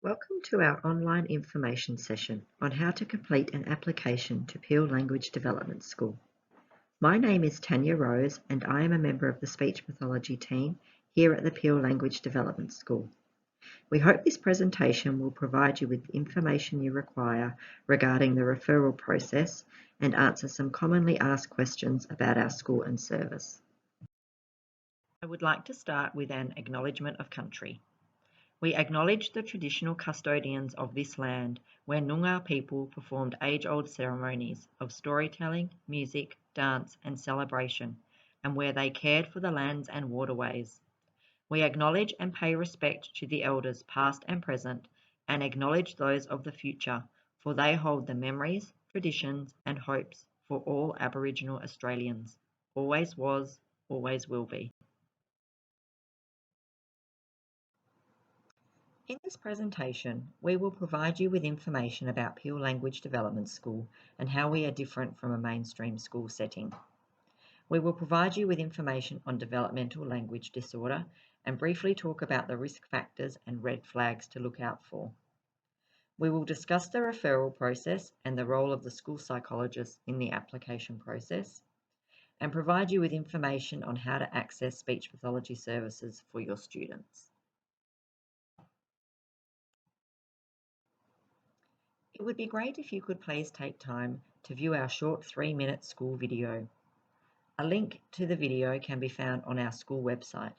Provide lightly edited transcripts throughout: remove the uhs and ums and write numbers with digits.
Welcome to our online information session on how to complete an application to Peel Language Development School. My name is Tanya Rose and I am a member of the Speech Pathology team here at the Peel Language Development School. We hope this presentation will provide you with the information you require regarding the referral process and answer some commonly asked questions about our school and service. I would like to start with an acknowledgement of country. We acknowledge the traditional custodians of this land where Noongar people performed age-old ceremonies of storytelling, music, dance and celebration, and where they cared for the lands and waterways. We acknowledge and pay respect to the elders past and present, and acknowledge those of the future, for they hold the memories, traditions and hopes for all Aboriginal Australians. Always was, always will be. In this presentation, we will provide you with information about Peel Language Development School and how we are different from a mainstream school setting. We will provide you with information on developmental language disorder and briefly talk about the risk factors and red flags to look out for. We will discuss the referral process and the role of the school psychologist in the application process, and provide you with information on how to access speech pathology services for your students. It would be great if you could please take time to view our short 3-minute school video. A link to the video can be found on our school website.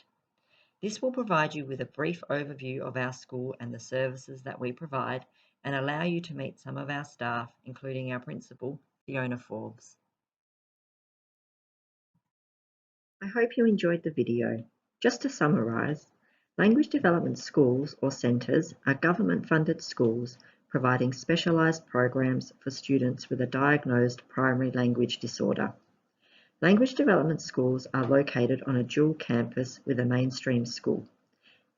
This will provide you with a brief overview of our school and the services that we provide and allow you to meet some of our staff, including our principal, Fiona Forbes. I hope you enjoyed the video. Just to summarise, language development schools or centres are government-funded schools providing specialised programs for students with a diagnosed primary language disorder. Language development schools are located on a dual campus with a mainstream school.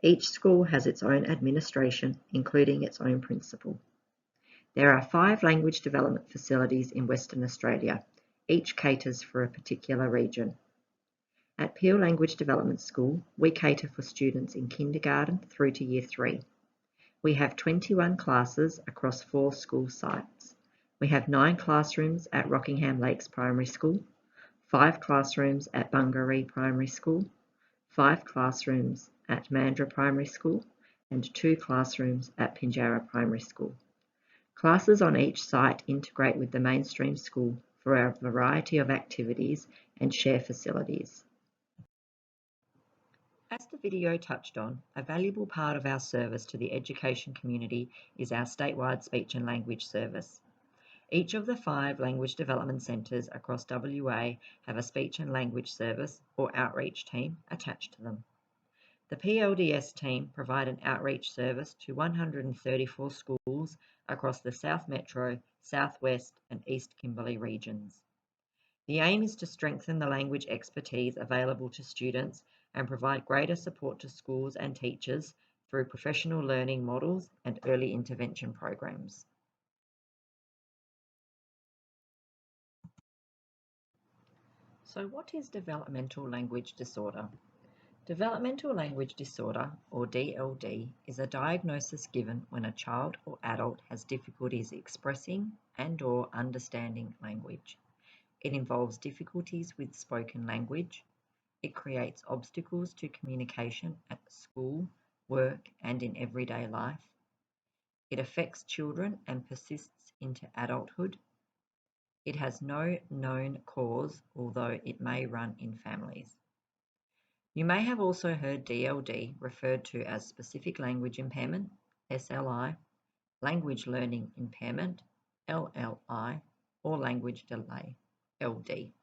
Each school has its own administration, including its own principal. There are 5 language development facilities in Western Australia. Each caters for a particular region. At Peel Language Development School, we cater for students in kindergarten through to Year 3. We have 21 classes across 4 school sites. We have 9 classrooms at Rockingham Lakes Primary School, 5 classrooms at Bungaree Primary School, 5 classrooms at Mandurah Primary School, and 2 classrooms at Pinjarra Primary School. Classes on each site integrate with the mainstream school for a variety of activities and share facilities. As the video touched on, a valuable part of our service to the education community is our statewide speech and language service. Each of the 5 language development centres across WA have a speech and language service or outreach team attached to them. The PLDS team provide an outreach service to 134 schools across the South Metro, South West and East Kimberley regions. The aim is to strengthen the language expertise available to students and provide greater support to schools and teachers through professional learning models and early intervention programs. So what is developmental language disorder? Developmental language disorder, or DLD, is a diagnosis given when a child or adult has difficulties expressing and/or understanding language. It involves difficulties with spoken language. It creates obstacles to communication at school, work, and in everyday life. It affects children and persists into adulthood. It has no known cause, although it may run in families. You may have also heard DLD referred to as specific language impairment, SLI, language learning impairment, LLI, or language delay, LD.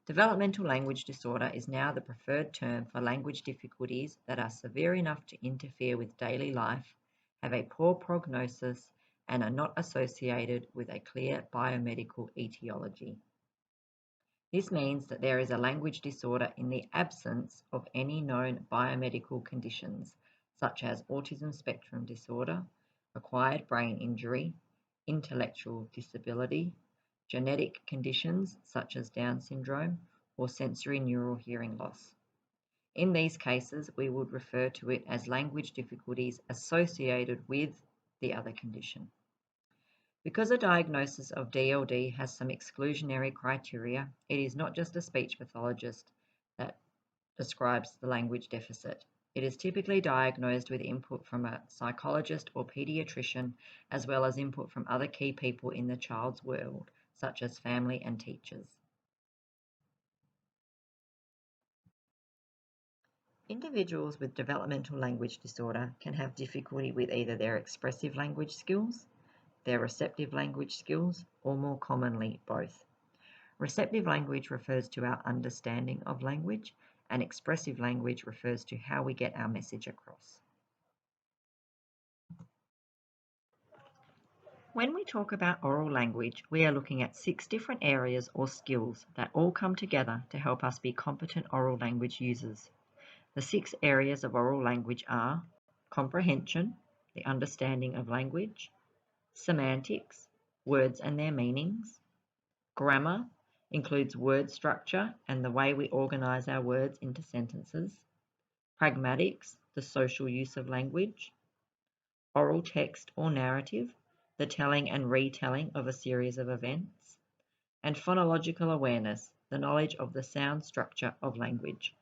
Developmental language disorder is now the preferred term for language difficulties that are severe enough to interfere with daily life, have a poor prognosis, and are not associated with a clear biomedical etiology. This means that there is a language disorder in the absence of any known biomedical conditions, such as autism spectrum disorder, acquired brain injury, intellectual disability, genetic conditions such as Down syndrome, or sensory neural hearing loss. In these cases, we would refer to it as language difficulties associated with the other condition. Because a diagnosis of DLD has some exclusionary criteria, it is not just a speech pathologist that describes the language deficit. It is typically diagnosed with input from a psychologist or pediatrician, as well as input from other key people in the child's world, such as family and teachers. Individuals with developmental language disorder can have difficulty with either their expressive language skills, their receptive language skills, or more commonly, both. Receptive language refers to our understanding of language, and expressive language refers to how we get our message across. When we talk about oral language, we are looking at 6 different areas or skills that all come together to help us be competent oral language users. The 6 areas of oral language are comprehension, the understanding of language; semantics, words and their meanings; grammar, includes word structure and the way we organize our words into sentences; pragmatics, the social use of language; oral text or narrative, the telling and retelling of a series of events; and phonological awareness, the knowledge of the sound structure of language.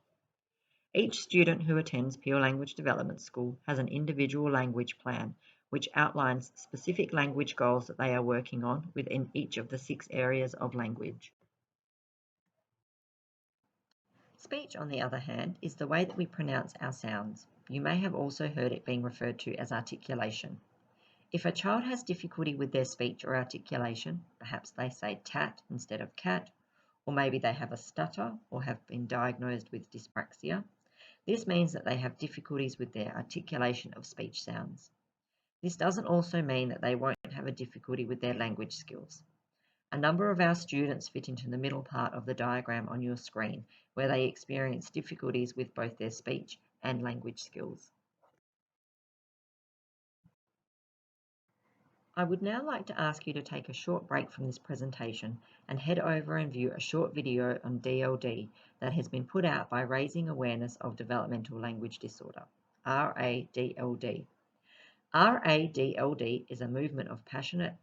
Each student who attends Pure Language Development School has an individual language plan, which outlines specific language goals that they are working on within each of the 6 areas of language. Speech, on the other hand, is the way that we pronounce our sounds. You may have also heard it being referred to as articulation. If a child has difficulty with their speech or articulation, perhaps they say tat instead of cat, or maybe they have a stutter or have been diagnosed with dyspraxia, this means that they have difficulties with their articulation of speech sounds. This doesn't also mean that they won't have a difficulty with their language skills. A number of our students fit into the middle part of the diagram on your screen, where they experience difficulties with both their speech and language skills. I would now like to ask you to take a short break from this presentation and head over and view a short video on DLD that has been put out by Raising Awareness of Developmental Language Disorder, RADLD. RADLD is a movement of passionate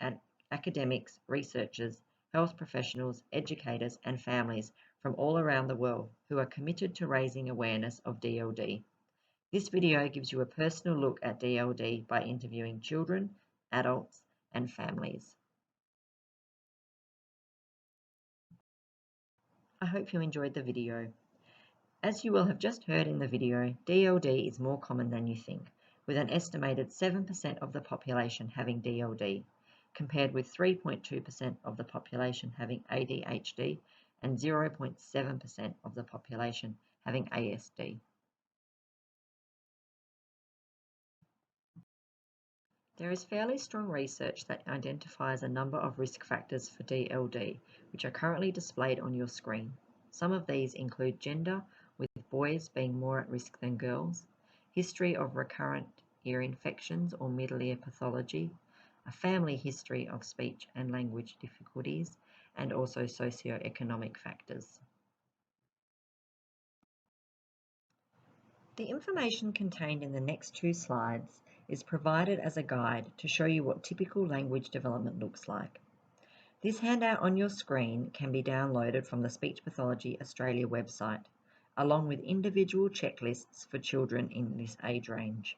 academics, researchers, health professionals, educators and families from all around the world who are committed to raising awareness of DLD. This video gives you a personal look at DLD by interviewing children, adults and families. I hope you enjoyed the video. As you will have just heard in the video, DLD is more common than you think, with an estimated 7% of the population having DLD, compared with 3.2% of the population having ADHD and 0.7% of the population having ASD. There is fairly strong research that identifies a number of risk factors for DLD, which are currently displayed on your screen. Some of these include gender, with boys being more at risk than girls, history of recurrent ear infections or middle ear pathology, a family history of speech and language difficulties, and also socioeconomic factors. The information contained in the next 2 slides is provided as a guide to show you what typical language development looks like. This handout on your screen can be downloaded from the Speech Pathology Australia website, along with individual checklists for children in this age range.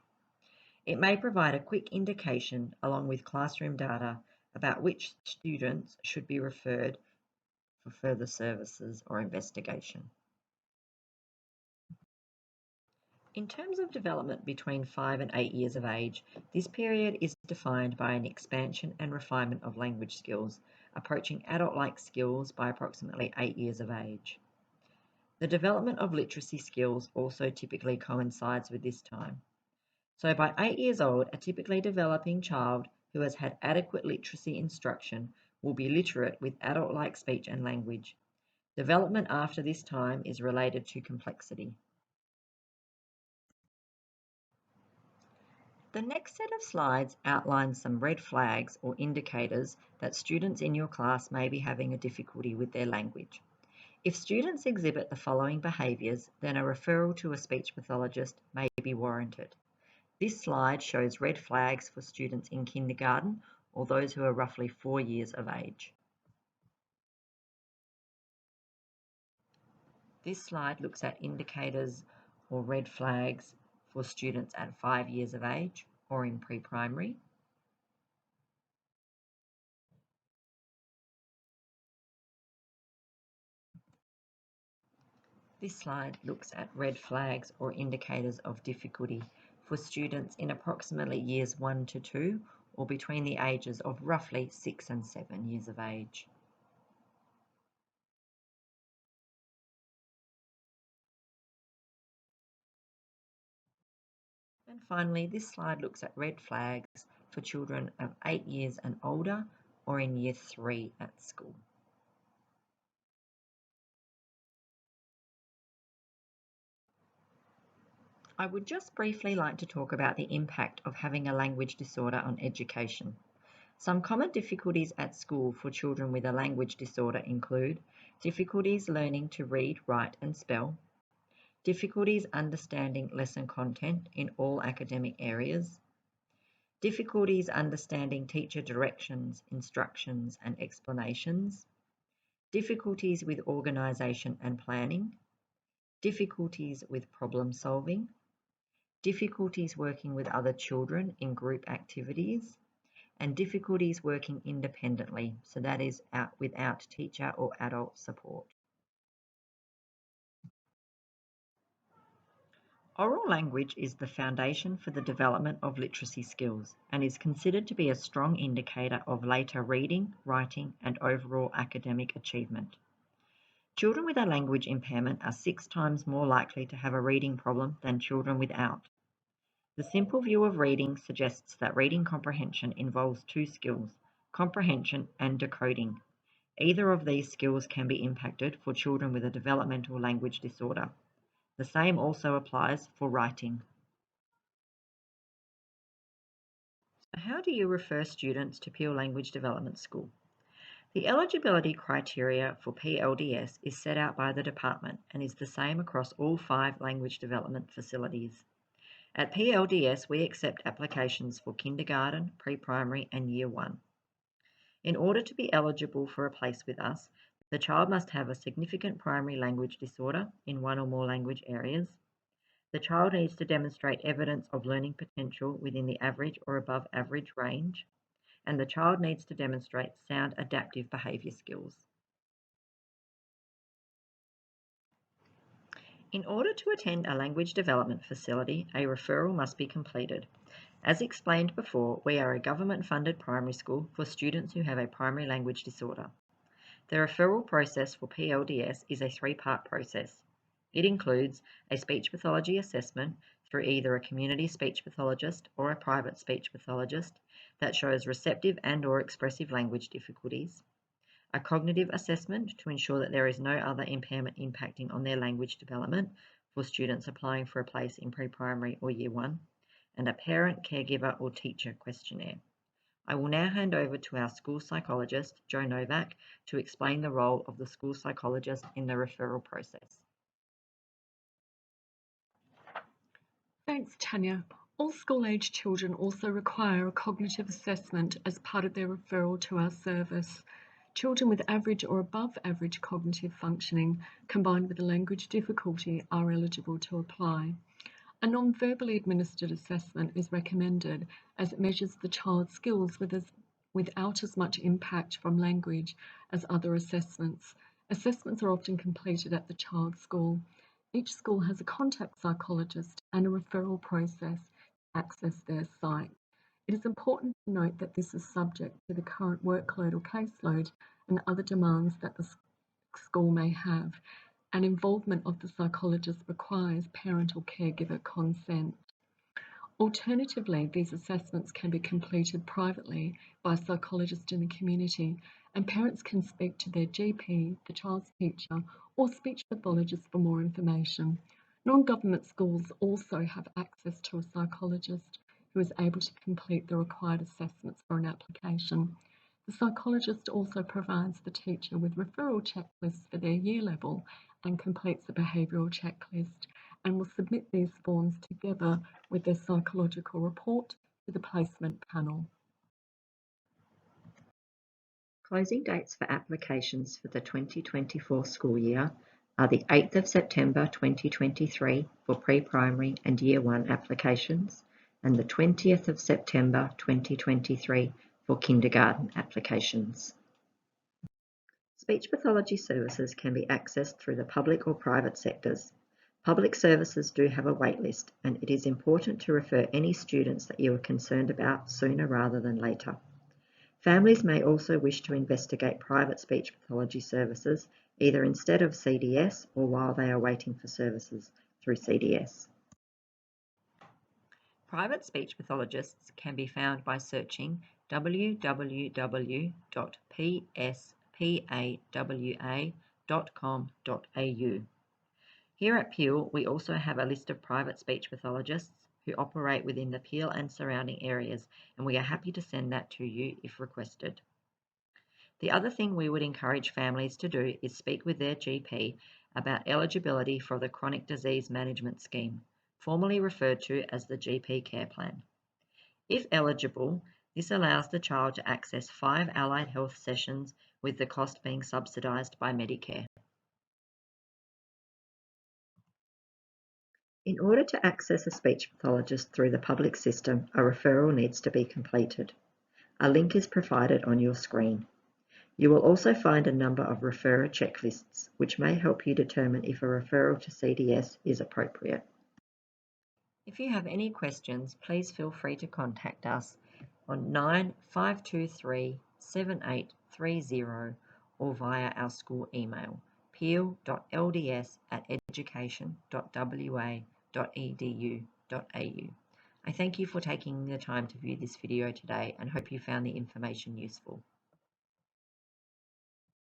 It may provide a quick indication, along with classroom data, about which students should be referred for further services or investigation. In terms of development between 5 and 8 years of age, this period is defined by an expansion and refinement of language skills, approaching adult-like skills by approximately 8 years of age. The development of literacy skills also typically coincides with this time. So by 8 years old, a typically developing child who has had adequate literacy instruction will be literate with adult-like speech and language. Development after this time is related to complexity. The next set of slides outlines some red flags or indicators that students in your class may be having a difficulty with their language. If students exhibit the following behaviours, then a referral to a speech pathologist may be warranted. This slide shows red flags for students in kindergarten or those who are roughly 4 years of age. This slide looks at indicators or red flags for students at 5 years of age or in pre-primary. This slide looks at red flags or indicators of difficulty for students in approximately years 1 to 2 or between the ages of roughly 6 and 7 years of age. And finally, this slide looks at red flags for children of 8 years and older or in year 3 at school. I would just briefly like to talk about the impact of having a language disorder on education. Some common difficulties at school for children with a language disorder include difficulties learning to read, write and spell, difficulties understanding lesson content in all academic areas, difficulties understanding teacher directions, instructions and explanations, difficulties with organisation and planning, difficulties with problem solving, difficulties working with other children in group activities, and difficulties working independently, so that is without teacher or adult support. Oral language is the foundation for the development of literacy skills and is considered to be a strong indicator of later reading, writing, and overall academic achievement. Children with a language impairment are 6 times more likely to have a reading problem than children without. The simple view of reading suggests that reading comprehension involves 2 skills, comprehension and decoding. Either of these skills can be impacted for children with a developmental language disorder. The same also applies for writing. So how do you refer students to Peel Language Development School? The eligibility criteria for PLDS is set out by the department and is the same across all 5 language development facilities. At PLDS, we accept applications for kindergarten, pre-primary and year 1. In order to be eligible for a place with us, the child must have a significant primary language disorder in 1 or more language areas. The child needs to demonstrate evidence of learning potential within the average or above average range, and the child needs to demonstrate sound adaptive behaviour skills. In order to attend a language development facility, a referral must be completed. As explained before, we are a government-funded primary school for students who have a primary language disorder. The referral process for PLDS is a 3-part process. It includes a speech pathology assessment through either a community speech pathologist or a private speech pathologist that shows receptive and/or expressive language difficulties, a cognitive assessment to ensure that there is no other impairment impacting on their language development for students applying for a place in pre-primary or year 1, and a parent, caregiver or teacher questionnaire. I will now hand over to our school psychologist, Jo Novak, to explain the role of the school psychologist in the referral process. Thanks, Tanya. All school-age children also require a cognitive assessment as part of their referral to our service. Children with average or above average cognitive functioning combined with a language difficulty are eligible to apply. A non-verbally administered assessment is recommended as it measures the child's skills without as much impact from language as other assessments. Assessments are often completed at the child's school. Each school has a contact psychologist and a referral process to access their site. It is important to note that this is subject to the current workload or caseload and other demands that the school may have, and involvement of the psychologist requires parent or caregiver consent. Alternatively, these assessments can be completed privately by a psychologist in the community, and parents can speak to their GP, the child's teacher, or speech pathologist for more information. Non-government schools also have access to a psychologist who is able to complete the required assessments for an application. The psychologist also provides the teacher with referral checklists for their year level and completes a behavioural checklist, and will submit these forms together with their psychological report to the placement panel. Closing dates for applications for the 2024 school year are the 8th of September 2023 for pre-primary and Year 1 applications, and the 20th of September 2023 for kindergarten applications. Speech pathology services can be accessed through the public or private sectors. Public services do have a wait list, and it is important to refer any students that you are concerned about sooner rather than later. Families may also wish to investigate private speech pathology services either instead of CDS or while they are waiting for services through CDS. Private speech pathologists can be found by searching www.pspawa.com.au. Here at Peel, we also have a list of private speech pathologists who operate within the Peel and surrounding areas, and we are happy to send that to you if requested. The other thing we would encourage families to do is speak with their GP about eligibility for the Chronic Disease Management Scheme, formerly referred to as the GP Care Plan. If eligible, this allows the child to access 5 allied health sessions, with the cost being subsidised by Medicare. In order to access a speech pathologist through the public system, a referral needs to be completed. A link is provided on your screen. You will also find a number of referrer checklists, which may help you determine if a referral to CDS is appropriate. If you have any questions, please feel free to contact us on 9523 7830 or via our school email, peel.lds@education.wa.edu.au. I thank you for taking the time to view this video today and hope you found the information useful.